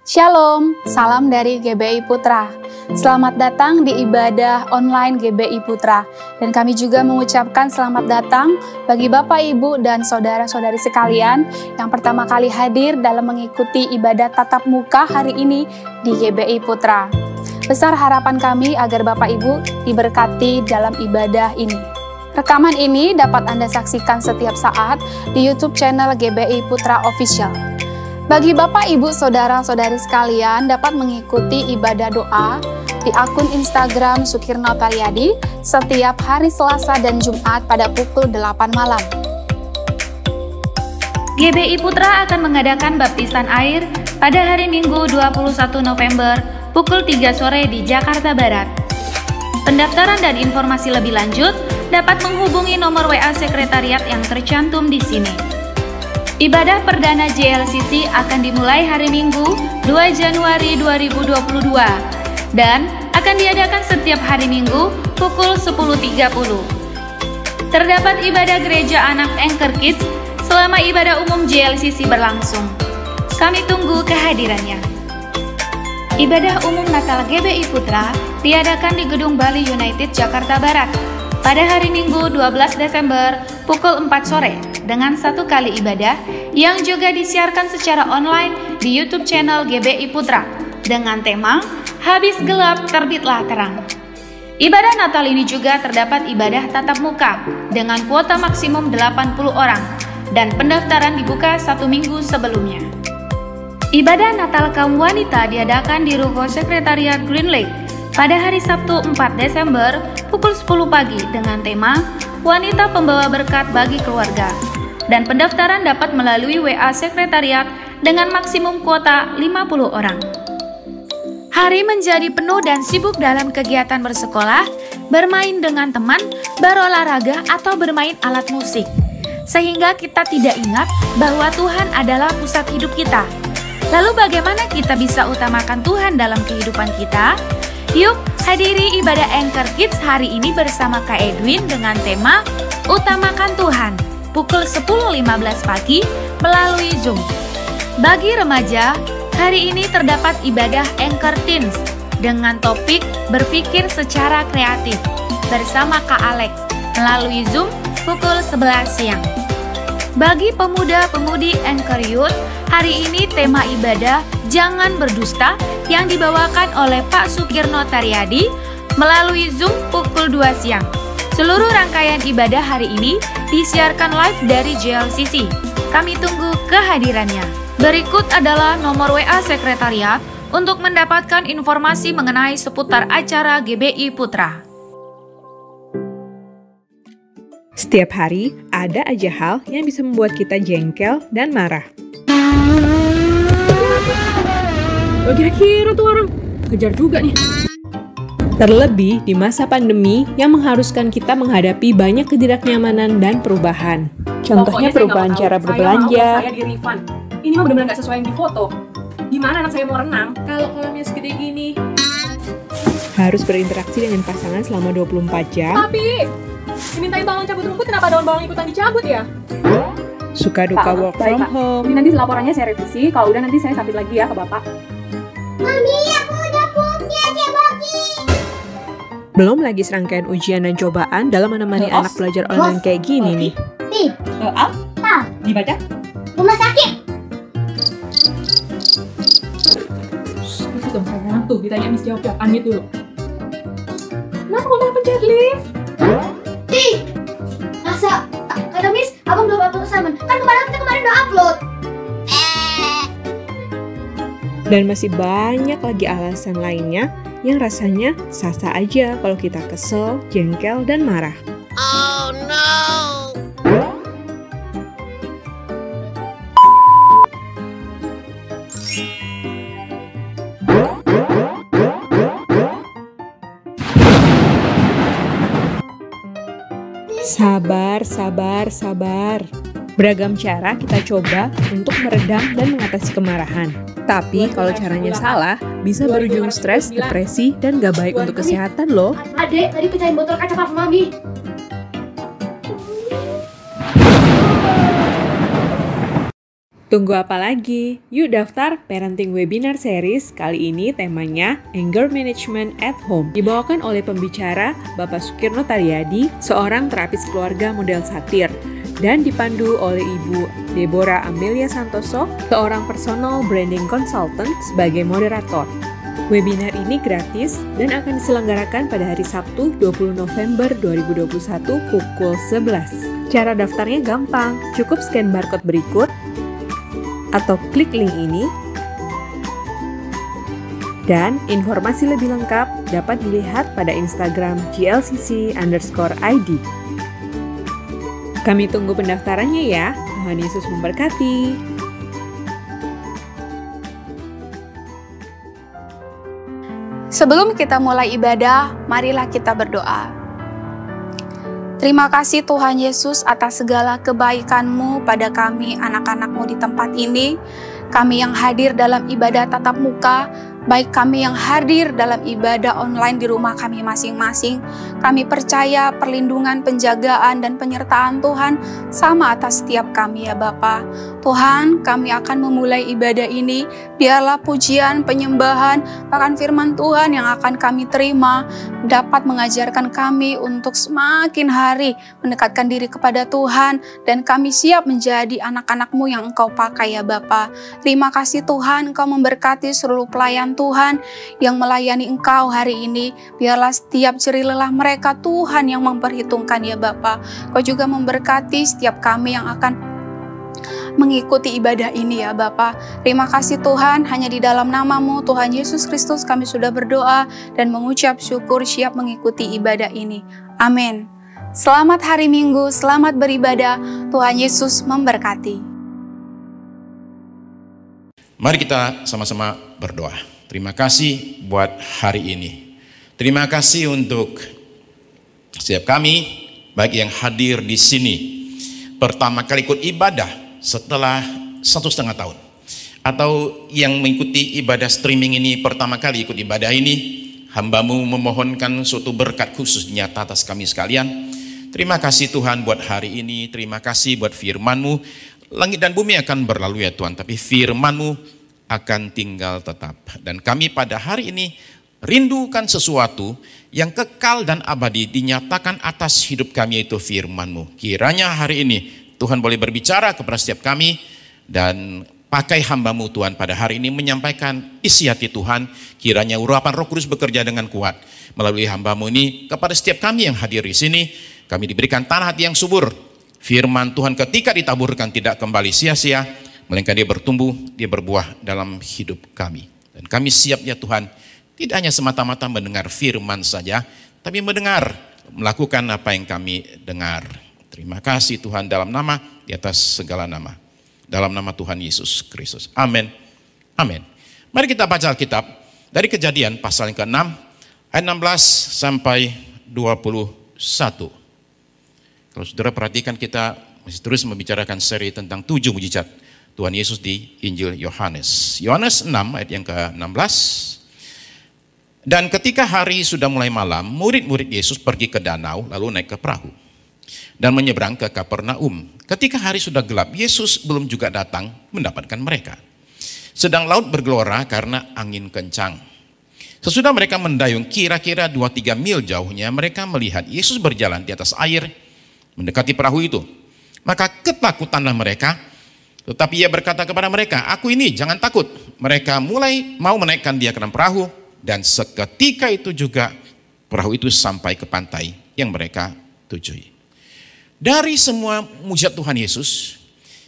Shalom, salam dari GBI Putra. Selamat datang di ibadah online GBI Putra. Dan kami juga mengucapkan selamat datang bagi Bapak, Ibu, dan saudara-saudari sekalian yang pertama kali hadir dalam mengikuti ibadah tatap muka hari ini di GBI Putra. Besar harapan kami agar Bapak Ibu diberkati dalam ibadah ini. Rekaman ini dapat Anda saksikan setiap saat di YouTube channel GBI Putra Official. Bagi Bapak, Ibu, Saudara-saudari sekalian dapat mengikuti ibadah doa di akun Instagram Sukirno Taryadi setiap hari Selasa dan Jumat pada pukul 8 malam. GBI Putra akan mengadakan baptisan air pada hari Minggu 21 November pukul 3 sore di Jakarta Barat. Pendaftaran dan informasi lebih lanjut dapat menghubungi nomor WA sekretariat yang tercantum di sini. Ibadah perdana JLCC akan dimulai hari Minggu 2 Januari 2022 dan akan diadakan setiap hari Minggu pukul 10.30. Terdapat ibadah gereja anak Anchor Kids selama ibadah umum JLCC berlangsung. Kami tunggu kehadirannya. Ibadah umum Natal GBI Putra diadakan di Gedung Bali United Jakarta Barat pada hari Minggu 12 Desember pukul 4 sore dengan satu kali ibadah yang juga disiarkan secara online di YouTube channel GBI Putra dengan tema Habis Gelap Terbitlah Terang. Ibadah Natal ini juga terdapat ibadah tatap muka dengan kuota maksimum 80 orang dan pendaftaran dibuka 1 minggu sebelumnya. Ibadah Natal kaum wanita diadakan di Ruko Sekretariat Green Lake pada hari Sabtu 4 Desember pukul 10 pagi dengan tema Wanita Pembawa Berkat Bagi Keluarga. Dan pendaftaran dapat melalui WA Sekretariat dengan maksimum kuota 50 orang. Hari menjadi penuh dan sibuk dalam kegiatan bersekolah, bermain dengan teman, berolahraga, atau bermain alat musik. Sehingga kita tidak ingat bahwa Tuhan adalah pusat hidup kita. Lalu bagaimana kita bisa utamakan Tuhan dalam kehidupan kita? Yuk, hadiri ibadah Anchor Kids hari ini bersama Kak Edwin dengan tema Utamakan Tuhan, pukul 10.15 pagi melalui Zoom. Bagi remaja, hari ini terdapat ibadah Anchor Teens dengan topik berpikir secara kreatif bersama Kak Alex melalui Zoom pukul 11 siang. Bagi pemuda-pemudi Anchor Youth, hari ini tema ibadah Jangan Berdusta yang dibawakan oleh Pak Sukirno Taryadi melalui Zoom pukul 2 siang. Seluruh rangkaian ibadah hari ini disiarkan live dari JLCC. Kami tunggu kehadirannya. Berikut adalah nomor WA Sekretariat untuk mendapatkan informasi mengenai seputar acara GBI Putra. Setiap hari ada aja hal yang bisa membuat kita jengkel dan marah. Kira-kira tuh orang kejar juga nih. Terlebih di masa pandemi yang mengharuskan kita menghadapi banyak ketidaknyamanan dan perubahan. Contohnya perubahan cara berbelanja. Saya di refund. Ini mah benar-benar nggak sesuai yang di foto. Gimana anak saya mau renang kalau kolamnya segede gini? Harus berinteraksi dengan pasangan selama 24 jam. Tapi dimintain tolong cabut rumput, kenapa daun bawang ikutan dicabut ya? Suka duka work from home. Ini nanti laporannya saya revisi. Kalau udah nanti saya submit lagi ya ke Bapak. Mami, aku udah punya ceboki. Belum lagi serangkaian ujian dan cobaan dalam menemani anak belajar online kayak gini nih. Nih, Al, dibaca. rumah sakit. Itu dong sayang. Tuh, ditanya Miss jawab. Unmute dulu. Kenapa kok nggak pencet lift? Masa? Kata Miss, abang belum upload assignment. Kan kita kemarin udah upload. Dan masih banyak lagi alasan lainnya yang rasanya sah-sah aja kalau kita kesel, jengkel, dan marah. Oh no. Sabar, sabar, sabar. Beragam cara kita coba untuk meredam dan mengatasi kemarahan. Tapi kalau caranya salah, bisa berujung stres, depresi, dan gak baik untuk kesehatan loh. Adek, tadi pecahin botol kaca parfum Mami. Tunggu apa lagi? Yuk daftar Parenting Webinar Series. Kali ini temanya Anger Management at Home. Dibawakan oleh pembicara Bapak Sukirno Taryadi, seorang terapis keluarga model satir. Dan dipandu oleh Ibu Deborah Amelia Santoso, seorang personal branding consultant sebagai moderator. Webinar ini gratis dan akan diselenggarakan pada hari Sabtu 20 November 2021 pukul 11. Cara daftarnya gampang, cukup scan barcode berikut atau klik link ini, dan informasi lebih lengkap dapat dilihat pada Instagram glcc_id. Kami tunggu pendaftarannya ya. Tuhan Yesus memberkati. Sebelum kita mulai ibadah, marilah kita berdoa. Terima kasih Tuhan Yesus atas segala kebaikan-Mu pada kami anak-anak-Mu di tempat ini. Kami yang hadir dalam ibadah tatap muka, baik kami yang hadir dalam ibadah online di rumah kami masing-masing. Kami percaya perlindungan, penjagaan, dan penyertaan Tuhan sama atas setiap kami ya Bapa. Tuhan, kami akan memulai ibadah ini. Biarlah pujian, penyembahan, bahkan firman Tuhan yang akan kami terima dapat mengajarkan kami untuk semakin hari mendekatkan diri kepada Tuhan, dan kami siap menjadi anak-anak-Mu yang Engkau pakai ya Bapa. Terima kasih Tuhan, Engkau memberkati seluruh pelayan Tuhan yang melayani Engkau hari ini. Biarlah setiap jerih lelah mereka Tuhan yang memperhitungkan ya Bapa. Kau juga memberkati setiap kami yang akan mengikuti ibadah ini ya Bapa. Terima kasih Tuhan, hanya di dalam nama-Mu Tuhan Yesus Kristus kami sudah berdoa dan mengucap syukur siap mengikuti ibadah ini. Amin. Selamat hari Minggu, selamat beribadah. Tuhan Yesus memberkati. Mari kita sama-sama berdoa. Terima kasih buat hari ini. Terima kasih untuk setiap kami, baik yang hadir di sini pertama kali ikut ibadah setelah 1,5 tahun, atau yang mengikuti ibadah streaming ini pertama kali ikut ibadah ini. Hamba-Mu memohonkan suatu berkat khusus nyata atas kami sekalian. Terima kasih Tuhan buat hari ini. Terima kasih buat firman-Mu. Langit dan bumi akan berlalu ya Tuhan, tapi firman-Mu akan tinggal tetap. Dan kami pada hari ini rindukan sesuatu yang kekal dan abadi dinyatakan atas hidup kami, yaitu firman-Mu. Kiranya hari ini Tuhan boleh berbicara kepada setiap kami, dan pakai hamba-Mu Tuhan pada hari ini menyampaikan isi hati Tuhan. Kiranya urapan Roh Kudus bekerja dengan kuat melalui hamba-Mu ini kepada setiap kami yang hadir di sini. Kami diberikan tanah hati yang subur. Firman Tuhan ketika ditaburkan tidak kembali sia-sia, melainkan dia bertumbuh, dia berbuah dalam hidup kami. Dan kami siap ya Tuhan, tidak hanya semata-mata mendengar firman saja, tapi mendengar, melakukan apa yang kami dengar. Terima kasih Tuhan, dalam nama, di atas segala nama. Dalam nama Tuhan Yesus Kristus. Amin. Amin. Mari kita baca Alkitab dari Kejadian pasal yang ke-6, ayat 16 sampai 21. Kalau saudara perhatikan, kita masih terus membicarakan seri tentang 7 mujizat Tuhan Yesus di Injil Yohanes. Yohanes 6 ayat yang ke-16. Dan ketika hari sudah mulai malam, murid-murid Yesus pergi ke danau lalu naik ke perahu dan menyeberang ke Kapernaum. Ketika hari sudah gelap, Yesus belum juga datang mendapatkan mereka. Sedang laut bergelora karena angin kencang. Sesudah mereka mendayung kira-kira 2-3 mil jauhnya, mereka melihat Yesus berjalan di atas air mendekati perahu itu. Maka ketakutanlah mereka. Tetapi ia berkata kepada mereka, "Aku ini, jangan takut." Mereka mulai mau menaikkan dia ke dalam perahu, dan seketika itu juga perahu itu sampai ke pantai yang mereka tujui. Dari semua mujizat Tuhan Yesus,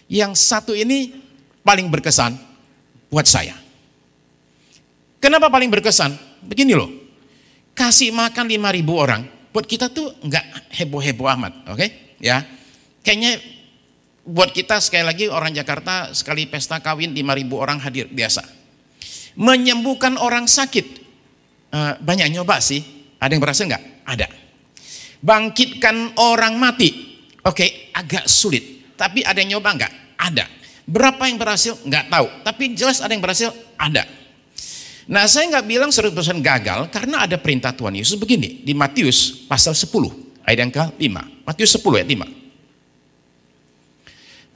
yang satu ini paling berkesan buat saya. Kenapa paling berkesan? Begini loh, kasih makan 5.000 orang, buat kita tuh nggak heboh-heboh amat, oke? Ya, kayaknya buat kita sekali lagi orang Jakarta sekali pesta kawin 5.000 orang hadir biasa. Menyembuhkan orang sakit, banyak nyoba sih. Ada yang berhasil nggak? Ada. Bangkitkan orang mati, oke, agak sulit. Tapi ada yang nyoba nggak? Ada. Berapa yang berhasil? Nggak tahu. Tapi jelas ada yang berhasil, ada. Nah, saya nggak bilang 100% gagal, karena ada perintah Tuhan Yesus begini di Matius pasal 10 ayat yang ke-5. Matius 10 ayat 5.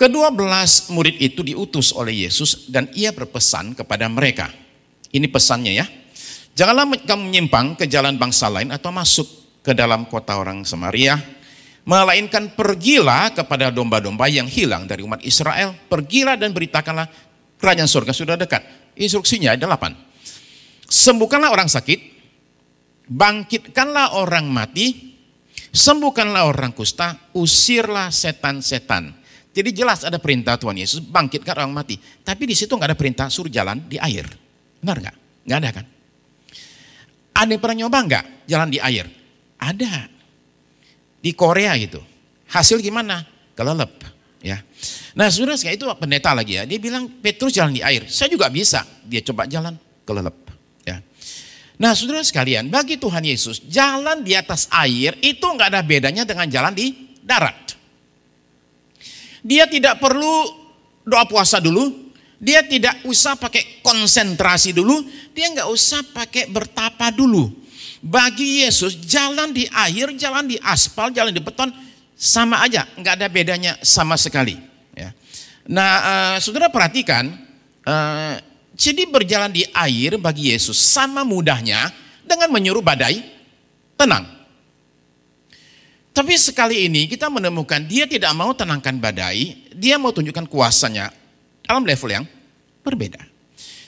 Ke-12 murid itu diutus oleh Yesus dan ia berpesan kepada mereka. Ini pesannya ya. Janganlah kamu menyimpang ke jalan bangsa lain atau masuk ke dalam kota orang Samaria, melainkan pergilah kepada domba-domba yang hilang dari umat Israel. Pergilah dan beritakanlah kerajaan surga sudah dekat. Instruksinya ada 8. Sembuhkanlah orang sakit, bangkitkanlah orang mati, sembuhkanlah orang kusta, usirlah setan-setan. Jadi jelas ada perintah Tuhan Yesus bangkitkan orang mati. Tapi di situ nggak ada perintah suruh jalan di air. Benar nggak? Nggak ada kan? Ada yang pernah nyoba nggak jalan di air? Ada. Di Korea gitu. Hasil gimana? Kelelep. Ya. Nah saudara sekalian itu pendeta lagi ya. Dia bilang Petrus jalan di air. Saya juga bisa. Dia coba jalan kelelep. Ya. Nah saudara sekalian, bagi Tuhan Yesus jalan di atas air itu nggak ada bedanya dengan jalan di darat. Dia tidak perlu doa puasa dulu. Dia tidak usah pakai konsentrasi dulu. Dia nggak usah pakai bertapa dulu. Bagi Yesus jalan di air, jalan di aspal, jalan di beton sama aja. Nggak ada bedanya sama sekali. Ya. Nah saudara perhatikan. Jadi berjalan di air bagi Yesus sama mudahnya dengan menyuruh badai tenang. Tapi sekali ini kita menemukan dia tidak mau tenangkan badai, dia mau tunjukkan kuasanya dalam level yang berbeda.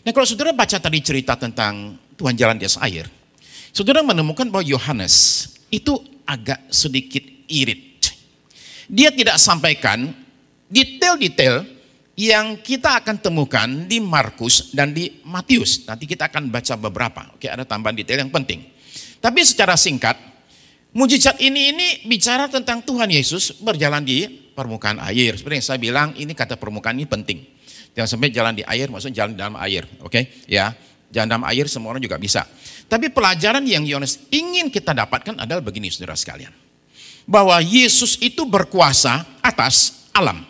Nah kalau saudara baca tadi cerita tentang Tuhan jalan di atas air, saudara menemukan bahwa Yohanes itu agak sedikit irit. Dia tidak sampaikan detail-detail yang kita akan temukan di Markus dan di Matius. Nanti kita akan baca beberapa, oke, ada tambahan detail yang penting. Tapi secara singkat, mujizat ini bicara tentang Tuhan Yesus berjalan di permukaan air. Seperti yang saya bilang, ini kata permukaan ini penting. Jangan sampai jalan di air, maksudnya jalan di dalam air. Oke, ya, jalan dalam air semua orang juga bisa. Tapi pelajaran yang Yohanes ingin kita dapatkan adalah begini saudara sekalian. Bahwa Yesus itu berkuasa atas alam.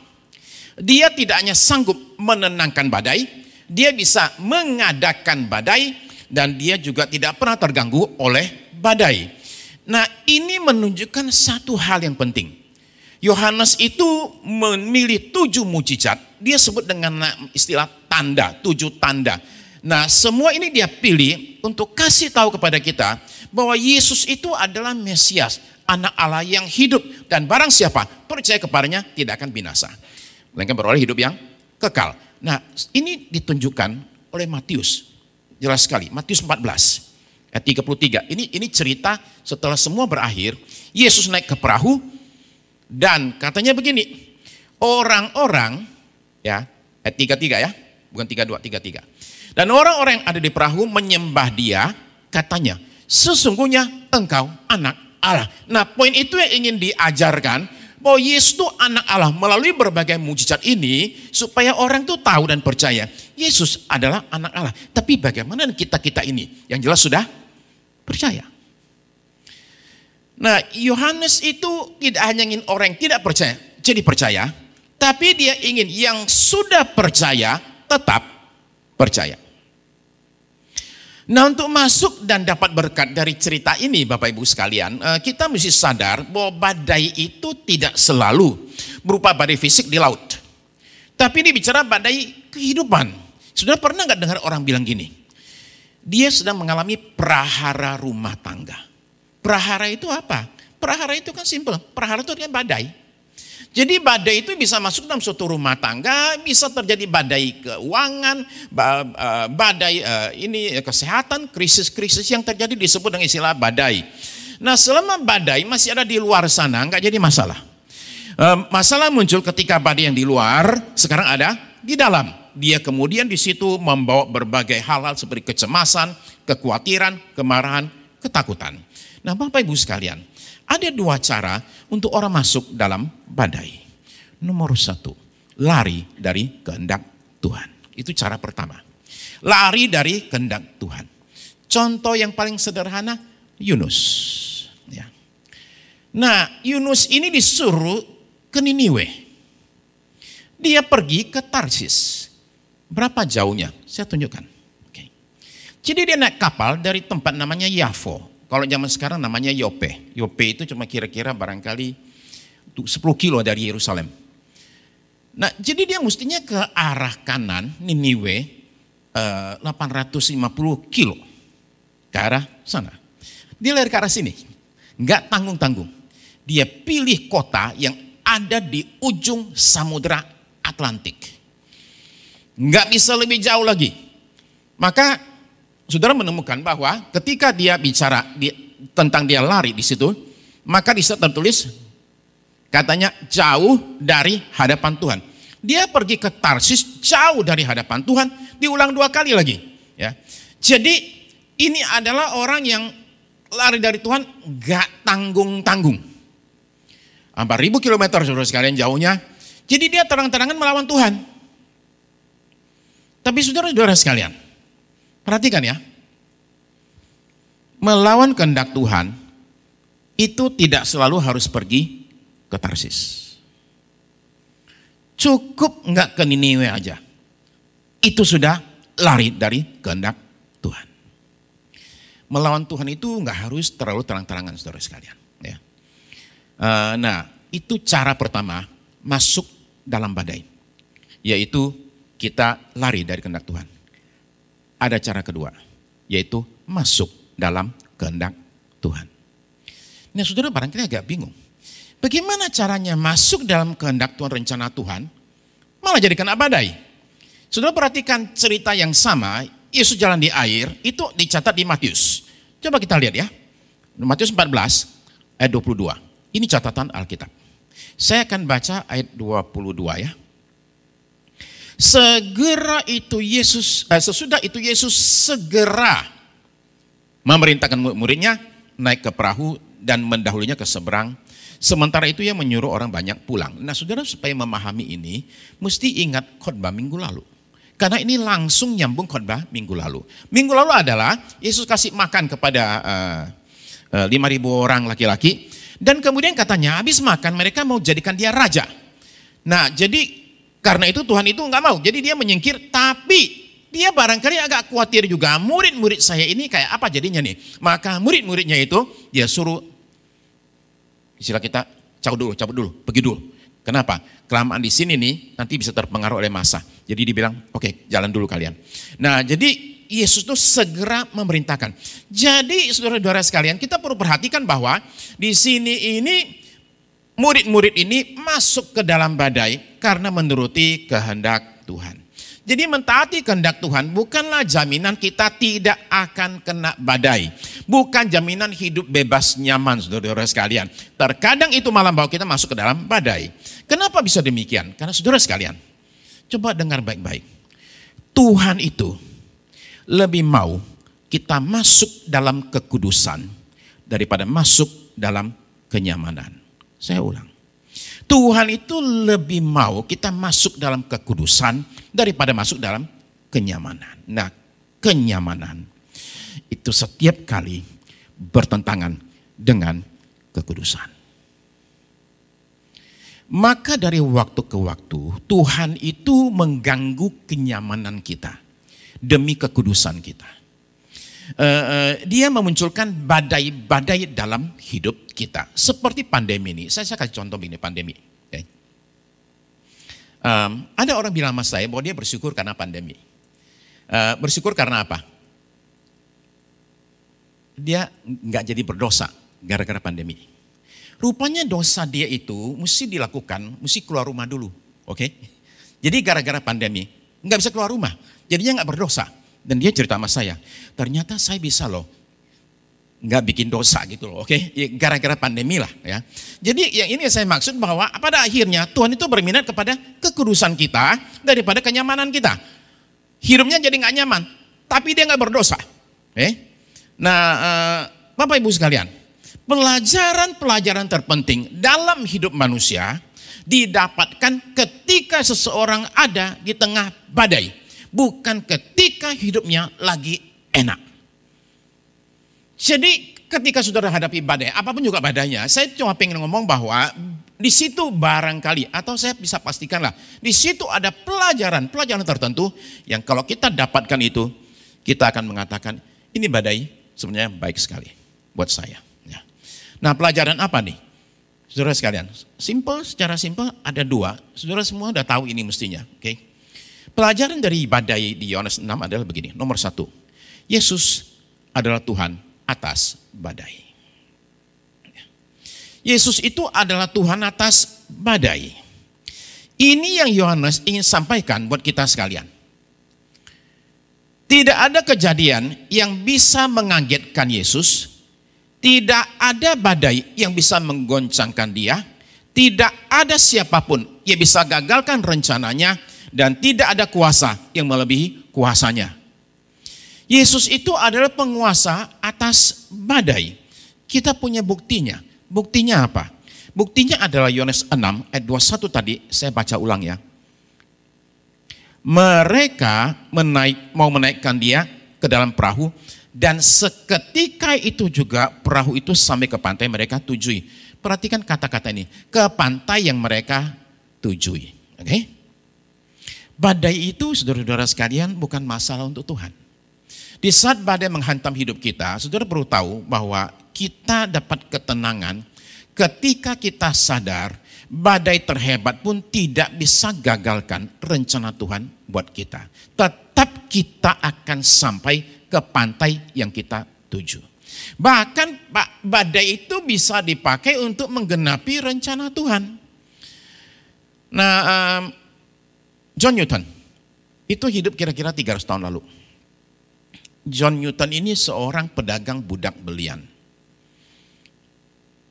Dia tidak hanya sanggup menenangkan badai, dia bisa mengadakan badai, dan dia juga tidak pernah terganggu oleh badai. Nah ini menunjukkan satu hal yang penting. Yohanes itu memilih 7 mujizat. Dia sebut dengan istilah tanda, 7 tanda. Nah semua ini dia pilih untuk kasih tahu kepada kita bahwa Yesus itu adalah Mesias, anak Allah yang hidup. Dan barang siapa percaya kepadanya tidak akan binasa, melainkan beroleh hidup yang kekal. Nah ini ditunjukkan oleh Matius. Jelas sekali, Matius 14. Ayat 33, ini cerita setelah semua berakhir, Yesus naik ke perahu dan katanya begini, orang-orang, ya, ayat 33 ya, bukan 32, 33. Dan orang-orang yang ada di perahu menyembah dia, katanya, sesungguhnya engkau anak Allah. Nah poin itu yang ingin diajarkan, bahwa Yesus itu anak Allah melalui berbagai mujizat ini, supaya orang itu tahu dan percaya, Yesus adalah anak Allah. Tapi bagaimana kita ini, yang jelas sudah percaya. Nah Yohanes itu tidak hanya ingin orang yang tidak percaya jadi percaya, tapi dia ingin yang sudah percaya tetap percaya. Nah untuk masuk dan dapat berkat dari cerita ini Bapak Ibu sekalian, kita mesti sadar bahwa badai itu tidak selalu berupa badai fisik di laut. Tapi ini bicara badai kehidupan. Sudah pernah nggak dengar orang bilang gini? Dia sedang mengalami prahara rumah tangga. Prahara itu apa? Prahara itu kan simpel. Prahara itu kan badai. Jadi badai itu bisa masuk dalam suatu rumah tangga, bisa terjadi badai keuangan, badai kesehatan, krisis-krisis yang terjadi disebut dengan istilah badai. Nah selama badai masih ada di luar sana, nggak jadi masalah. Masalah muncul ketika badai yang di luar sekarang ada di dalam. Dia kemudian di situ membawa berbagai hal-hal seperti kecemasan, kekhawatiran, kemarahan, ketakutan. Nah Bapak Ibu sekalian, ada 2 cara untuk orang masuk dalam badai. Nomor 1, lari dari kehendak Tuhan. Itu cara pertama. Lari dari kehendak Tuhan. Contoh yang paling sederhana, Yunus. Ya. Nah Yunus ini disuruh ke Niniwe. Dia pergi ke Tarsis. Berapa jauhnya? Saya tunjukkan. Oke. Jadi dia naik kapal dari tempat namanya Yafo. Kalau zaman sekarang namanya Yope. Yope itu cuma kira-kira barangkali 10 kilo dari Yerusalem. Nah, jadi dia mestinya ke arah kanan, Niniwe, 850 kilo ke arah sana. Dia lari ke arah sini, nggak tanggung-tanggung. Dia pilih kota yang ada di ujung Samudra Atlantik. Nggak bisa lebih jauh lagi. Maka saudara menemukan bahwa ketika dia bicara tentang dia lari di situ, maka di situ tertulis katanya jauh dari hadapan Tuhan. Dia pergi ke Tarsis jauh dari hadapan Tuhan, diulang 2 kali lagi. Ya. Jadi ini adalah orang yang lari dari Tuhan gak tanggung-tanggung. 4.000 kilometer saudara sekalian jauhnya. Jadi dia terang-terangan melawan Tuhan. Tapi saudara-saudara sekalian, perhatikan ya. Melawan kehendak Tuhan itu tidak selalu harus pergi ke Tarsis. Cukup nggak ke Niniwe aja. Itu sudah lari dari kehendak Tuhan. Melawan Tuhan itu nggak harus terlalu terang-terangan saudara sekalian. Ya. Nah itu cara pertama masuk dalam badai. Yaitu kita lari dari kehendak Tuhan. Ada cara kedua. Yaitu masuk dalam kehendak Tuhan. Nah saudara barangkali agak bingung. Bagaimana caranya masuk dalam kehendak Tuhan, rencana Tuhan, malah jadi kena badai. Saudara perhatikan cerita yang sama, Yesus jalan di air, itu dicatat di Matius. Coba kita lihat ya, Matius 14 ayat 22. Ini catatan Alkitab. Saya akan baca ayat 22 ya. Sesudah itu Yesus segera memerintahkan murid-muridnya naik ke perahu dan mendahulunya ke seberang. Sementara itu ia menyuruh orang banyak pulang. Nah saudara supaya memahami ini, mesti ingat khotbah minggu lalu. Karena ini langsung nyambung khotbah minggu lalu. Minggu lalu adalah Yesus kasih makan kepada 5.000 orang laki-laki. Dan kemudian katanya habis makan mereka mau jadikan dia raja. Nah jadi karena itu Tuhan itu nggak mau. Jadi dia menyingkir, tapi dia barangkali agak khawatir juga. Murid-murid saya ini kayak apa jadinya nih. Maka murid-muridnya itu dia suruh, istilah kita cabut dulu, pergi dulu. Kenapa? Kelamaan di sini nih nanti bisa terpengaruh oleh massa. Jadi dibilang, oke, jalan dulu kalian. Nah, jadi Yesus itu segera memerintahkan. Jadi saudara-saudara sekalian, kita perlu perhatikan bahwa di sini ini murid-murid ini masuk ke dalam badai karena menuruti kehendak Tuhan. Jadi mentaati kehendak Tuhan bukanlah jaminan kita tidak akan kena badai. Bukan jaminan hidup bebas nyaman saudara-saudara sekalian. Terkadang itu malah bawa kita masuk ke dalam badai. Kenapa bisa demikian? Karena saudara sekalian, coba dengar baik-baik. Tuhan itu lebih mau kita masuk dalam kekudusan daripada masuk dalam kenyamanan. Saya ulang. Tuhan itu lebih mau kita masuk dalam kekudusan daripada masuk dalam kenyamanan. Nah, kenyamanan itu setiap kali bertentangan dengan kekudusan. Maka dari waktu ke waktu Tuhan itu mengganggu kenyamanan kita demi kekudusan kita. Dia memunculkan badai-badai dalam hidup kita. Seperti pandemi ini. Saya kasih contoh begini, pandemi. Okay. Ada orang bilang sama saya bahwa dia bersyukur karena pandemi. Bersyukur karena apa? Dia nggak jadi berdosa gara-gara pandemi. Rupanya dosa dia itu mesti dilakukan, mesti keluar rumah dulu. Oke? Jadi gara-gara pandemi nggak bisa keluar rumah. Jadinya nggak berdosa. Dan dia cerita sama saya, ternyata saya bisa loh nggak bikin dosa gitu loh, oke? Ya, gara-gara pandemi lah ya. Jadi yang ini saya maksud bahwa pada akhirnya Tuhan itu berminat kepada kekudusan kita daripada kenyamanan kita. Hidupnya jadi nggak nyaman, tapi dia nggak berdosa. Nah, Bapak Ibu sekalian, pelajaran-pelajaran terpenting dalam hidup manusia didapatkan ketika seseorang ada di tengah badai. Bukan ketika hidupnya lagi enak. Jadi ketika saudara hadapi badai, apapun juga badainya, saya cuma pengen ngomong bahwa di situ barangkali, atau saya bisa pastikanlah, di situ ada pelajaran tertentu yang kalau kita dapatkan itu, kita akan mengatakan, ini badai sebenarnya baik sekali buat saya. Nah pelajaran apa nih? Saudara sekalian, secara simpel ada dua. Saudara semua udah tahu ini mestinya. Oke. Pelajaran dari badai di Yohanes 6 adalah begini. Nomor 1, Yesus adalah Tuhan atas badai. Yesus itu adalah Tuhan atas badai. Ini yang Yohanes ingin sampaikan buat kita sekalian. Tidak ada kejadian yang bisa mengagetkan Yesus. Tidak ada badai yang bisa menggoncangkan dia. Tidak ada siapapun yang bisa gagalkan rencananya. Dan tidak ada kuasa yang melebihi kuasanya. Yesus itu adalah penguasa atas badai. Kita punya buktinya. Buktinya apa? Buktinya adalah Yohanes 6 ayat 21 tadi. Saya baca ulang ya. Mereka mau menaikkan dia ke dalam perahu. Dan seketika itu juga perahu itu sampai ke pantai mereka tujui. Perhatikan kata-kata ini. Ke pantai yang mereka tujui. Oke? Badai itu saudara-saudara sekalian bukan masalah untuk Tuhan. Di saat badai menghantam hidup kita, saudara perlu tahu bahwa kita dapat ketenangan ketika kita sadar badai terhebat pun tidak bisa gagalkan rencana Tuhan buat kita. Tetap kita akan sampai ke pantai yang kita tuju. Bahkan badai itu bisa dipakai untuk menggenapi rencana Tuhan. Nah, John Newton itu hidup kira-kira 300 tahun lalu. John Newton ini seorang pedagang budak belian.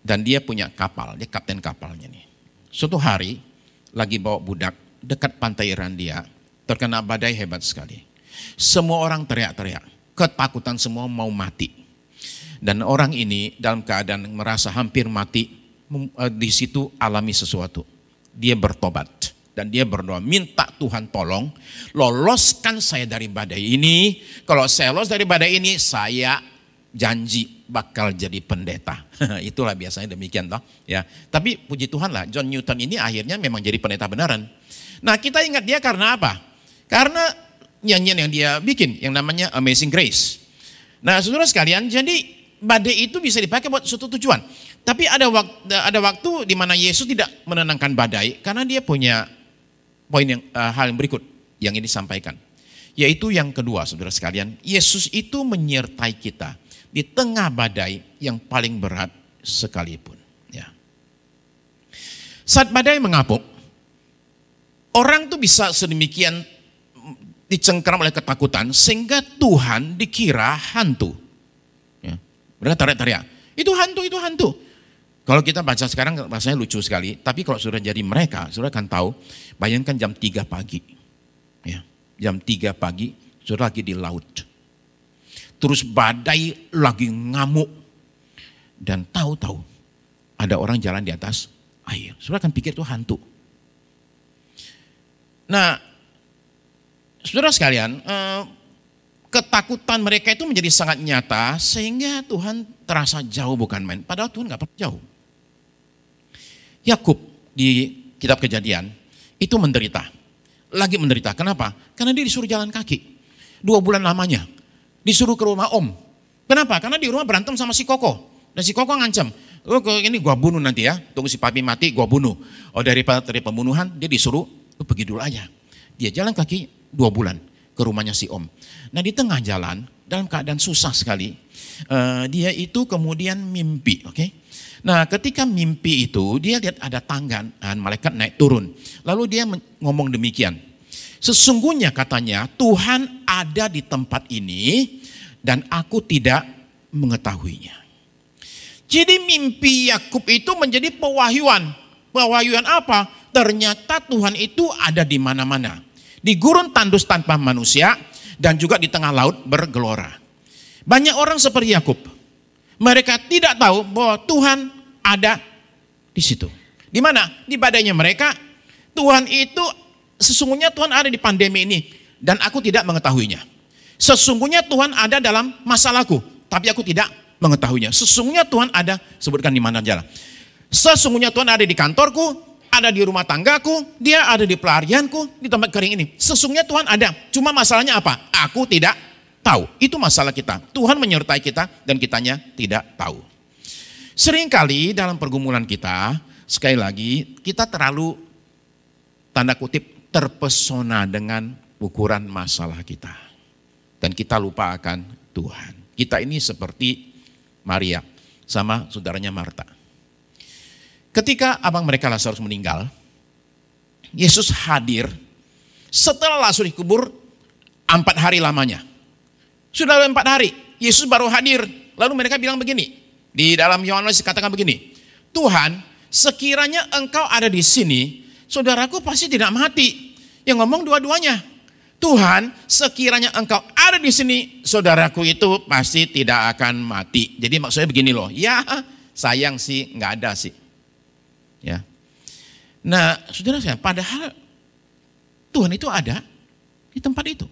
Dan dia punya kapal, dia kapten kapalnya nih. Suatu hari lagi bawa budak dekat pantai Irlandia, terkena badai hebat sekali. Semua orang teriak-teriak. Ketakutan semua mau mati. Dan orang ini dalam keadaan merasa hampir mati, di situ alami sesuatu. Dia bertobat dan dia berdoa, minta Tuhan tolong loloskan saya dari badai ini. Kalau saya lolos dari badai ini, saya janji bakal jadi pendeta. Itulah biasanya demikian toh, ya. Tapi puji Tuhan lah, John Newton ini akhirnya memang jadi pendeta beneran. Nah, kita ingat dia karena apa? Karena nyanyian yang dia bikin yang namanya Amazing Grace. Nah, saudara sekalian, jadi badai itu bisa dipakai buat suatu tujuan. Tapi ada waktu di mana Yesus tidak menenangkan badai karena dia punya poin hal yang berikut yang ini disampaikan. Yaitu yang kedua, saudara sekalian, Yesus itu menyertai kita di tengah badai yang paling berat sekalipun. Ya. Saat badai mengapung, orang tuh bisa sedemikian dicengkeram oleh ketakutan sehingga Tuhan dikira hantu. Ya. Mereka teriak-teriak, itu hantu. Kalau kita baca sekarang rasanya lucu sekali, tapi kalau sudah jadi mereka, sudah akan tahu, bayangkan jam 3 pagi. Ya. Jam 3 pagi, sudah lagi di laut. Terus badai lagi ngamuk. Dan tahu-tahu ada orang jalan di atas air. Sudah akan pikir itu hantu. Nah, saudara sekalian, ketakutan mereka itu menjadi sangat nyata sehingga Tuhan terasa jauh bukan main. Padahal Tuhan gak pernah jauh. Yakub di kitab Kejadian itu menderita. Lagi menderita. Kenapa? Karena dia disuruh jalan kaki. 2 bulan lamanya. Disuruh ke rumah om. Kenapa? Karena di rumah berantem sama si Koko. Dan si Koko ngancam, ini gua bunuh nanti ya. Tunggu si papi mati gua bunuh. Dari pembunuhan dia disuruh, lu pergi dulu aja. Dia jalan kaki 2 bulan ke rumahnya si om. Nah, di tengah jalan dalam keadaan susah sekali, dia itu kemudian mimpi. Oke? Nah, ketika mimpi itu dia lihat ada tangga dan malaikat naik turun. Lalu dia ngomong demikian. Sesungguhnya katanya Tuhan ada di tempat ini dan aku tidak mengetahuinya. Jadi mimpi Yakub itu menjadi pewahyuan. Pewahyuan apa? Ternyata Tuhan itu ada di mana-mana. Di gurun tandus tanpa manusia dan juga di tengah laut bergelora. Banyak orang seperti Yakub. Mereka tidak tahu bahwa Tuhan ada di situ. Di mana? Di badainya mereka. Tuhan itu, sesungguhnya Tuhan ada di pandemi ini dan aku tidak mengetahuinya. Sesungguhnya Tuhan ada dalam masalahku, tapi aku tidak mengetahuinya. Sesungguhnya Tuhan ada, sebutkan di mana jalan. Sesungguhnya Tuhan ada di kantorku, ada di rumah tanggaku, dia ada di pelarianku, di tempat kering ini. Sesungguhnya Tuhan ada, cuma masalahnya apa? Aku tidak tahu. Itu masalah kita. Tuhan menyertai kita dan kitanya tidak tahu. Seringkali dalam pergumulan kita, sekali lagi kita terlalu tanda kutip terpesona dengan ukuran masalah kita. Dan kita lupa akan Tuhan. Kita ini seperti Maria sama saudaranya Marta. Ketika abang mereka Lazarus meninggal, Yesus hadir setelah Lazarus dikubur 4 hari lamanya. Sudah 4 hari, Yesus baru hadir. Lalu mereka bilang begini, di dalam Yohanes katakan begini, Tuhan, sekiranya engkau ada di sini, saudaraku pasti tidak mati. Yang ngomong dua-duanya. Tuhan, sekiranya engkau ada di sini, saudaraku itu pasti tidak akan mati. Jadi maksudnya begini loh, ya sayang sih nggak ada sih. Ya. Nah, saudara saya, padahal Tuhan itu ada di tempat itu.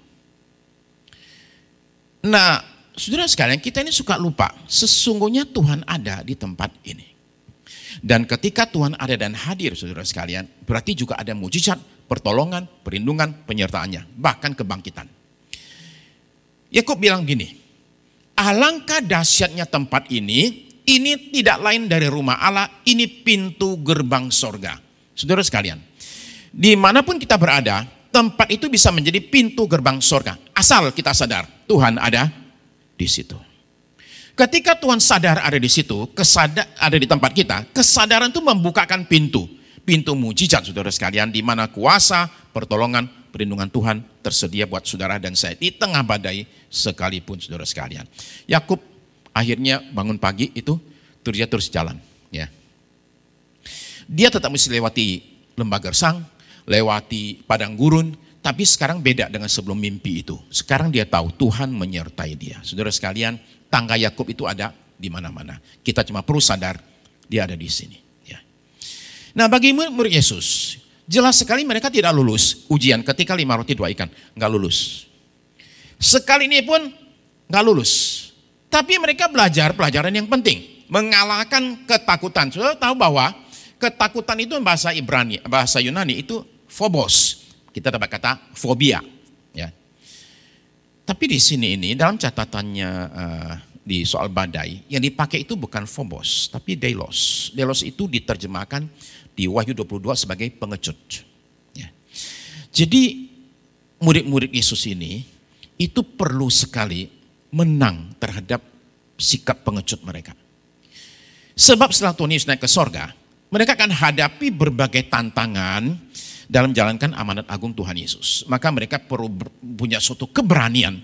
Nah, saudara sekalian, kita ini suka lupa, sesungguhnya Tuhan ada di tempat ini. Dan ketika Tuhan ada dan hadir, saudara sekalian, berarti juga ada mujizat, pertolongan, perlindungan, penyertaannya, bahkan kebangkitan. Yakub bilang gini, alangkah dahsyatnya tempat ini tidak lain dari rumah Allah, ini pintu gerbang sorga. Saudara sekalian, dimanapun kita berada, tempat itu bisa menjadi pintu gerbang sorga. Asal kita sadar, Tuhan ada di situ. Ketika Tuhan sadar ada di situ, ada di tempat kita, kesadaran itu membukakan pintu mujizat, saudara sekalian, di mana kuasa, pertolongan, perlindungan Tuhan tersedia buat saudara dan saya di tengah badai sekalipun, saudara sekalian. Yakub akhirnya bangun pagi itu dia terus jalan. Ya. Dia tetap mesti lewati lembah gersang, lewati padang gurun, tapi sekarang beda dengan sebelum mimpi itu. Sekarang dia tahu Tuhan menyertai dia. Saudara sekalian, tangga Yakub itu ada di mana-mana. Kita cuma perlu sadar dia ada di sini. Ya. Nah, bagi murid Yesus, jelas sekali mereka tidak lulus ujian ketika 5 roti 2 ikan. Nggak lulus. Sekali ini pun nggak lulus. Tapi mereka belajar pelajaran yang penting. Mengalahkan ketakutan. Saudara tahu bahwa ketakutan itu bahasa Ibrani, bahasa Yunani itu phobos. Kita dapat kata fobia. Ya. Tapi di sini ini dalam catatannya di soal badai, yang dipakai itu bukan phobos, tapi deilos. Deilos itu diterjemahkan di Wahyu 22 sebagai pengecut. Ya. Jadi murid-murid Yesus ini itu perlu sekali menang terhadap sikap pengecut mereka. Sebab setelah Tuhan Yesus naik ke sorga, mereka akan hadapi berbagai tantangan dalam menjalankan amanat agung Tuhan Yesus. Maka mereka perlu punya suatu keberanian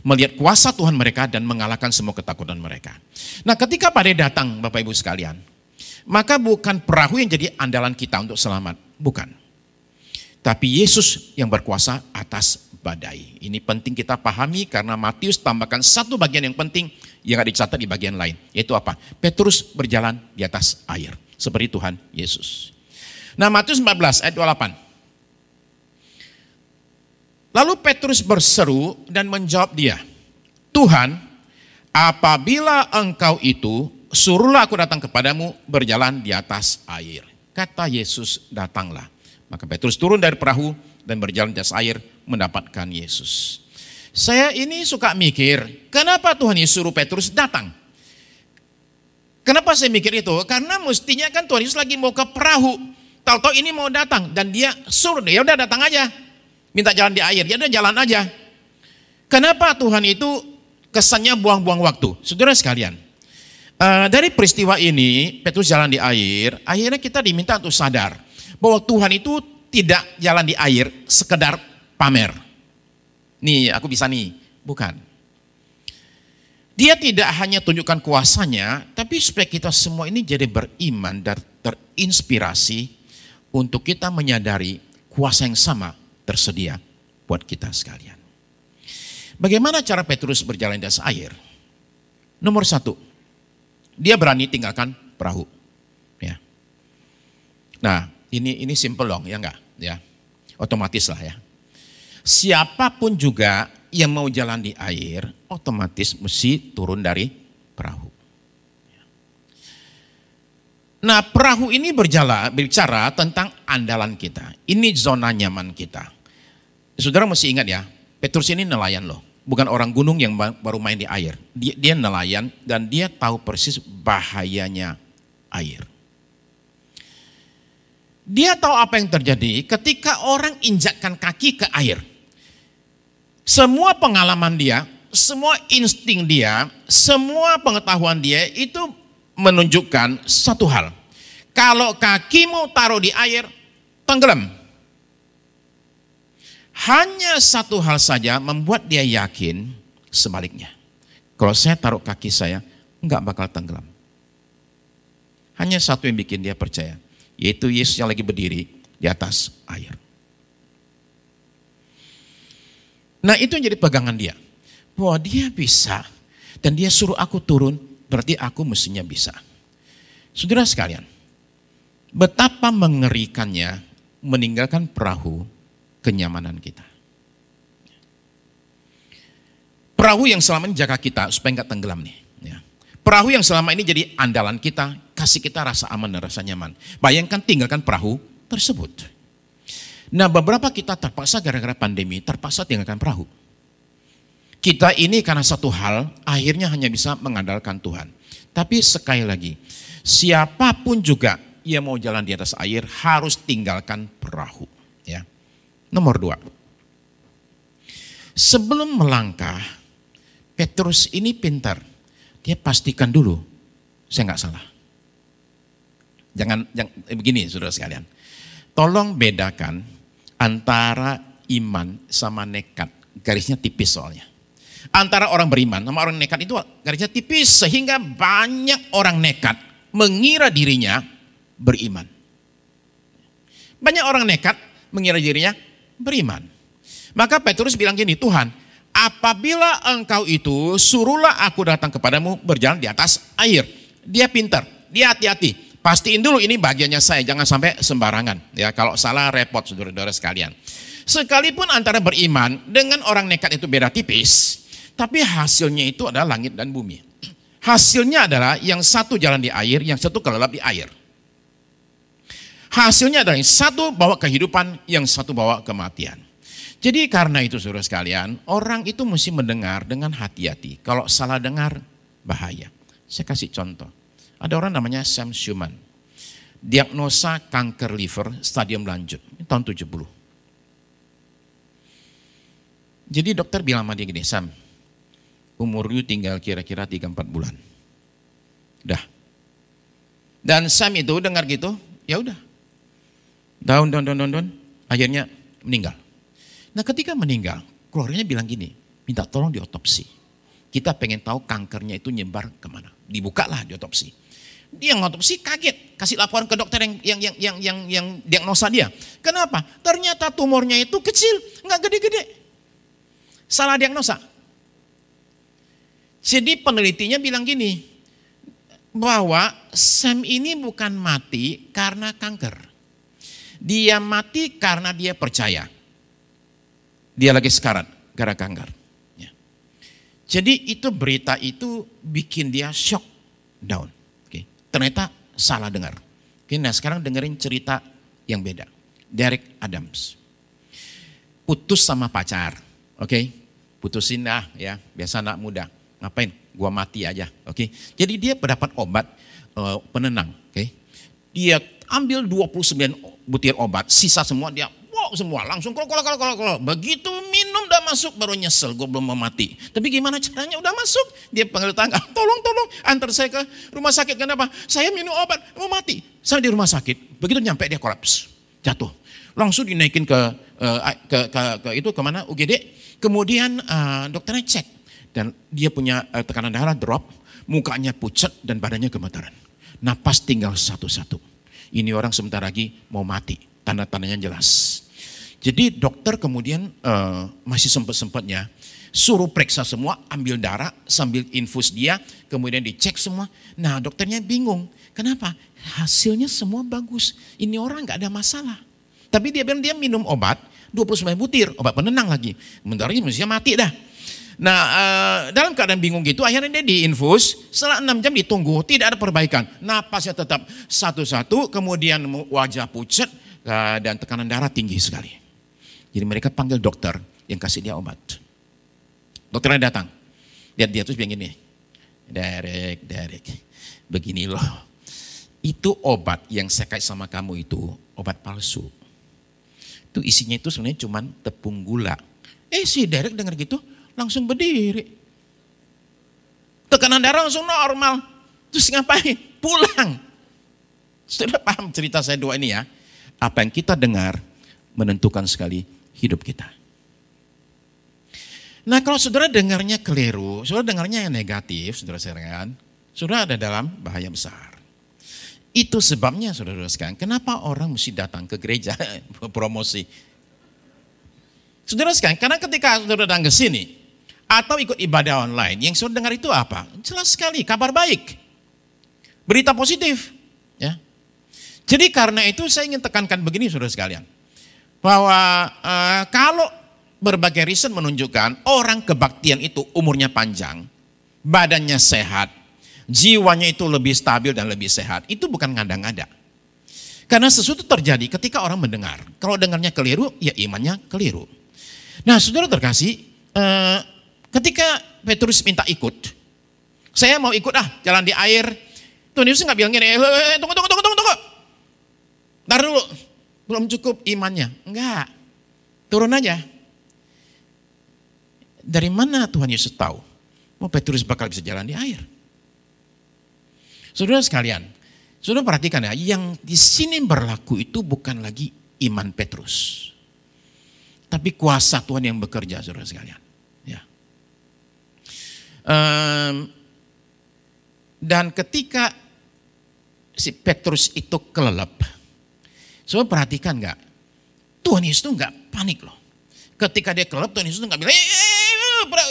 melihat kuasa Tuhan mereka dan mengalahkan semua ketakutan mereka. Nah, ketika badai datang, Bapak Ibu sekalian, maka bukan perahu yang jadi andalan kita untuk selamat, bukan. Tapi Yesus yang berkuasa atas badai. Ini penting kita pahami karena Matius tambahkan satu bagian yang penting yang ada dicatat di bagian lain. Yaitu apa? Petrus berjalan di atas air. Seperti Tuhan Yesus. Nah, Matius 14 ayat 28. Lalu Petrus berseru dan menjawab dia, Tuhan, apabila engkau itu, suruhlah aku datang kepadamu berjalan di atas air. Kata Yesus, datanglah. Maka Petrus turun dari perahu dan berjalan di atas air mendapatkan Yesus. Saya ini suka mikir, kenapa Tuhan Yesus suruh Petrus datang? Kenapa saya mikir itu? Karena mestinya kan Tuhan Yesus lagi mau ke perahu. Tahu-tahu ini mau datang dan dia suruh, ya udah datang aja. Minta jalan di air, ya udah jalan aja. Kenapa Tuhan itu kesannya buang-buang waktu? Saudara sekalian, dari peristiwa ini, Petrus jalan di air, akhirnya kita diminta untuk sadar bahwa Tuhan itu tidak jalan di air sekedar pamer. Nih, aku bisa nih. Bukan. Dia tidak hanya tunjukkan kuasanya, tapi supaya kita semua ini jadi beriman dan terinspirasi untuk kita menyadari kuasa yang sama tersedia buat kita sekalian. Bagaimana cara Petrus berjalan di atas air? Nomor 1, dia berani tinggalkan perahu. Ya. Nah, ini simple dong, ya enggak? Ya, otomatis lah ya. Siapapun juga yang mau jalan di air, otomatis mesti turun dari perahu. Nah, perahu ini bicara tentang andalan kita. Ini zona nyaman kita. Saudara mesti ingat ya, Petrus ini nelayan loh. Bukan orang gunung yang baru main di air. Dia nelayan dan dia tahu persis bahayanya air. Dia tahu apa yang terjadi ketika orang injakkan kaki ke air. Semua pengalaman dia, semua insting dia, semua pengetahuan dia itu menunjukkan satu hal. Kalau kakimu taruh di air, tenggelam. Hanya satu hal saja membuat dia yakin sebaliknya. Kalau saya taruh kaki saya, enggak bakal tenggelam. Hanya satu yang bikin dia percaya, yaitu Yesus yang lagi berdiri di atas air. Nah itu yang jadi pegangan dia. Bahwa dia bisa, dan dia suruh aku turun, berarti aku mestinya bisa. Saudara sekalian, betapa mengerikannya meninggalkan perahu kenyamanan kita. Perahu yang selama ini jaga kita supaya nggak tenggelam nih. Ya. Perahu yang selama ini jadi andalan kita, kasih kita rasa aman dan rasa nyaman. Bayangkan tinggalkan perahu tersebut. Nah beberapa kita terpaksa gara-gara pandemi, terpaksa tinggalkan perahu. Kita ini karena satu hal, akhirnya hanya bisa mengandalkan Tuhan. Tapi sekali lagi, siapapun juga yang mau jalan di atas air harus tinggalkan perahu. Ya. Nomor 2. Sebelum melangkah, Petrus ini pintar. Dia pastikan dulu, saya nggak salah. Jangan begini saudara sekalian. Tolong bedakan antara iman sama nekat. Garisnya tipis soalnya. Antara orang beriman sama orang nekat itu garisnya tipis. Sehingga banyak orang nekat mengira dirinya beriman. Banyak orang nekat mengira dirinya beriman. Maka Petrus bilang gini, Tuhan, apabila engkau itu suruhlah aku datang kepadamu berjalan di atas air. Dia pintar, dia hati-hati. Pastiin dulu ini bagiannya saya, jangan sampai sembarangan. Ya, kalau salah repot saudara-saudara sekalian. Sekalipun antara beriman dengan orang nekat itu beda tipis, tapi hasilnya itu adalah langit dan bumi. Hasilnya adalah yang satu jalan di air, yang satu kelelap di air. Hasilnya adalah yang satu bawa kehidupan, yang satu bawa kematian. Jadi karena itu saudara sekalian, orang itu mesti mendengar dengan hati-hati. Kalau salah dengar, bahaya. Saya kasih contoh. Ada orang namanya Sam Schuman. Diagnosa kanker liver stadium lanjut. Tahun 70. Jadi dokter bilang sama dia gini, Sam, umur lu tinggal kira-kira 3-4 bulan. Udah. Dan Sam itu dengar gitu, ya udah. Down. Akhirnya meninggal. Nah ketika meninggal, keluarganya bilang gini, minta tolong diotopsi. Kita pengen tahu kankernya itu nyebar kemana. Dibukalah diotopsi. Dia ngotopsi kaget, kasih laporan ke dokter yang diagnosa dia. Kenapa? Ternyata tumornya itu kecil, nggak gede-gede. Salah diagnosa. Jadi penelitinya bilang gini, bahwa Sam ini bukan mati karena kanker. Dia mati karena dia percaya. Dia lagi sekarat gara kanker. Ya. Jadi itu berita itu bikin dia shock down. Oke. Ternyata salah dengar. Oke, nah sekarang dengerin cerita yang beda. Derek Adams. Putus sama pacar. Oke. Putusin dah ya. Biasa anak muda. Ngapain? Gua mati aja. Oke. Jadi dia mendapat obat penenang. Oke. Dia ambil 29 butir obat. Sisa semua dia semua langsung kalau begitu minum udah masuk baru nyesel gue belum mau mati. Tapi gimana caranya udah masuk? Dia panggil tangga, tolong antar saya ke rumah sakit. Kenapa? Saya minum obat mau mati. Saya di rumah sakit. Begitu nyampe dia kolaps, jatuh. Langsung dinaikin ke kemana? UGD. Kemudian dokternya cek dan dia punya tekanan darah drop, mukanya pucat dan badannya gemetaran. Napas tinggal satu-satu. Ini orang sebentar lagi mau mati. Tanda-tandanya jelas. Jadi dokter kemudian masih sempat-sempatnya suruh periksa semua, ambil darah sambil infus dia, kemudian dicek semua. Nah dokternya bingung, kenapa? Hasilnya semua bagus, ini orang gak ada masalah. Tapi dia bilang dia minum obat, 29 butir, obat penenang lagi. Bentar lagi mestinya mati dah. Nah dalam keadaan bingung gitu akhirnya dia diinfus, setelah 6 jam ditunggu, tidak ada perbaikan. Napasnya tetap satu-satu, kemudian wajah pucat dan tekanan darah tinggi sekali. Jadi mereka panggil dokter yang kasih dia obat. Dokternya datang. Lihat dia terus bilang gini. Derek, begini loh. Itu obat yang saya kasih sama kamu itu obat palsu. Itu isinya itu sebenarnya cuma tepung gula. Si Derek dengar gitu langsung berdiri. Tekanan darah langsung normal. Terus ngapain? Pulang. Sudah paham cerita saya dua ini ya? Apa yang kita dengar menentukan sekali hidup kita. Nah kalau saudara dengarnya keliru, saudara dengarnya yang negatif, saudara sekalian, saudara ada dalam bahaya besar. Itu sebabnya saudara sekalian, kenapa orang mesti datang ke gereja promosi. Saudara sekalian, karena ketika saudara datang ke sini, atau ikut ibadah online, yang saudara dengar itu apa? Jelas sekali, kabar baik. Berita positif. Ya. Jadi karena itu saya ingin tekankan begini saudara sekalian. Bahwa kalau berbagai riset menunjukkan orang kebaktian itu umurnya panjang, badannya sehat, jiwanya itu lebih stabil dan lebih sehat. Itu bukan ngada-ngada. Karena sesuatu terjadi ketika orang mendengar. Kalau dengarnya keliru, ya imannya keliru. Nah saudara terkasih, ketika Petrus minta ikut, saya mau ikut jalan di air. Tuhan Yesus nggak bilang gini, tunggu. Ntar dulu, belum cukup imannya. Enggak, turun aja. Dari mana Tuhan Yesus tahu? Petrus bakal bisa jalan di air. Saudara sekalian, saudara perhatikan ya, yang di sini berlaku itu bukan lagi iman Petrus. Tapi kuasa Tuhan yang bekerja saudara sekalian. Ya. Dan ketika si Petrus itu kelelep, saudara perhatikan gak? Tuhan Yesus itu gak panik loh. Ketika dia kelelep, Tuhan Yesus itu gak bilang,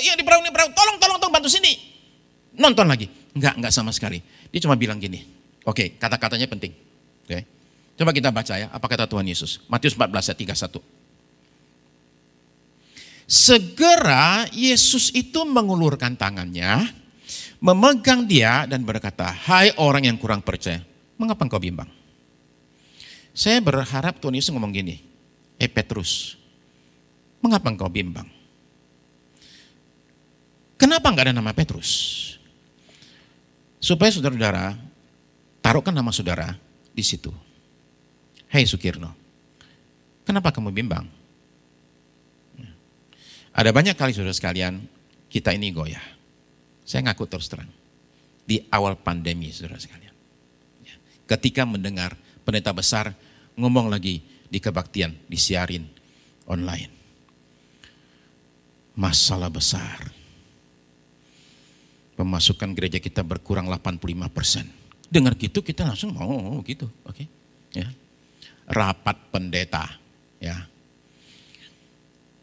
yang di perahu, tolong bantu sini. Nonton lagi. Enggak sama sekali. Dia cuma bilang gini, oke, kata-katanya penting. Oke. Coba kita baca ya, apa kata Tuhan Yesus. Matius 14 ayat 31. Segera Yesus itu mengulurkan tangannya, memegang dia dan berkata, hai orang yang kurang percaya, mengapa engkau bimbang? Saya berharap Tuhan Yesus ngomong gini, Petrus, mengapa engkau bimbang? Kenapa enggak ada nama Petrus? Supaya saudara-saudara, taruhkan nama saudara di situ. Hei Sukirno, kenapa kamu bimbang? Ada banyak kali saudara sekalian, kita ini goyah. Saya ngaku terus terang. Di awal pandemi saudara sekalian. Ketika mendengar pendeta besar ngomong lagi di kebaktian, disiarin online. Masalah besar. Pemasukan gereja kita berkurang 85%. Dengar gitu kita langsung gitu, oke. Ya. Rapat pendeta, ya.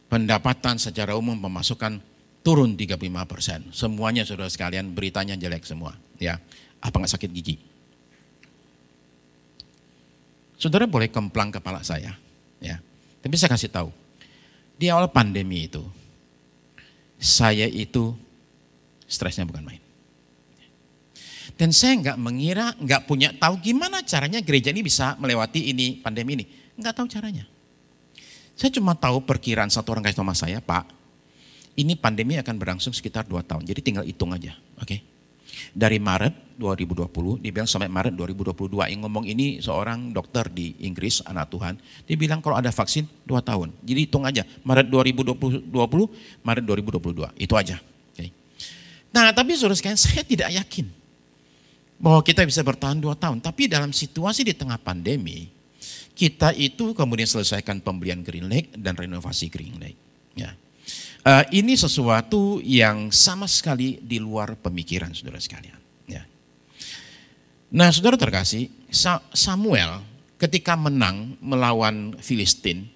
Pendapatan secara umum pemasukan turun 35%. Semuanya saudara sekalian beritanya jelek semua, ya. Apa nggak sakit gigi? Saudara boleh kemplang kepala saya, ya. Tapi saya kasih tahu, di awal pandemi itu, saya itu stresnya bukan main. Dan saya nggak punya tahu gimana caranya gereja ini bisa melewati ini pandemi ini. Nggak tahu caranya. Saya cuma tahu perkiraan satu orang kasih sama saya, Pak, ini pandemi akan berlangsung sekitar 2 tahun. Jadi tinggal hitung aja, oke? Dari Maret 2020, dia bilang sampai Maret 2022. Yang ngomong ini seorang dokter di Inggris, anak Tuhan. Dia bilang kalau ada vaksin 2 tahun. Jadi hitung aja, Maret 2020, Maret 2022, itu aja. Okay. Nah tapi saudara sekalian, saya tidak yakin bahwa kita bisa bertahan 2 tahun. Tapi dalam situasi di tengah pandemi, kita itu kemudian selesaikan pembelian Green Lake dan renovasi Green Lake. Ya. Ini sesuatu yang sama sekali di luar pemikiran saudara sekalian. Ya. Nah saudara terkasih, Samuel ketika menang melawan Filistin,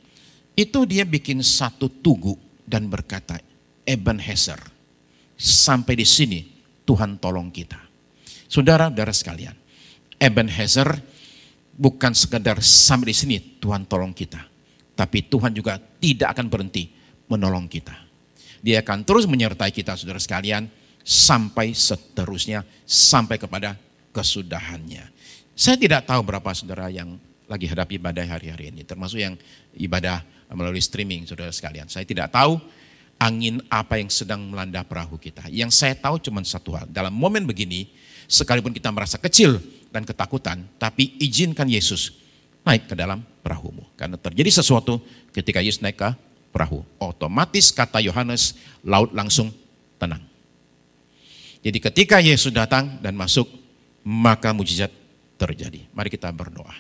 itu dia bikin satu tugu dan berkata, Ebenezer, sampai di sini Tuhan tolong kita. Saudara-saudara sekalian, Ebenezer bukan sekedar sampai di sini Tuhan tolong kita. Tapi Tuhan juga tidak akan berhenti menolong kita. Dia akan terus menyertai kita saudara sekalian sampai seterusnya, sampai kepada kesudahannya. Saya tidak tahu berapa saudara yang lagi hadapi ibadah hari-hari ini. Termasuk yang ibadah melalui streaming saudara sekalian. Saya tidak tahu angin apa yang sedang melanda perahu kita. Yang saya tahu cuma satu hal. Dalam momen begini, sekalipun kita merasa kecil dan ketakutan, tapi izinkan Yesus naik ke dalam perahumu. Karena terjadi sesuatu ketika Yesus naik ke perahu. Otomatis kata Yohanes, laut langsung tenang. Jadi ketika Yesus datang dan masuk, maka mujizat terjadi. Mari kita berdoa.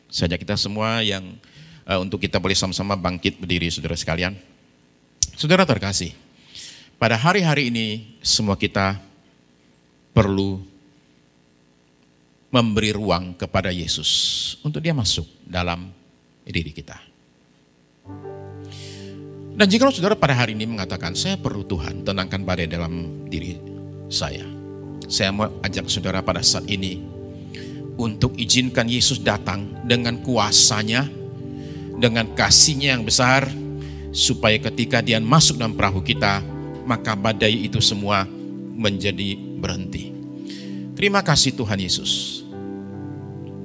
Saja kita semua yang untuk kita boleh sama-sama bangkit berdiri, saudara sekalian. Saudara terkasih, pada hari-hari ini semua kita perlu memberi ruang kepada Yesus untuk dia masuk dalam diri kita. Dan jika saudara pada hari ini mengatakan, saya perlu Tuhan tenangkan badai dalam diri saya mau ajak saudara pada saat ini untuk izinkan Yesus datang dengan kuasanya, dengan kasihnya yang besar, supaya ketika dia masuk dalam perahu kita, maka badai itu semua menjadi berhenti. Terima kasih Tuhan Yesus.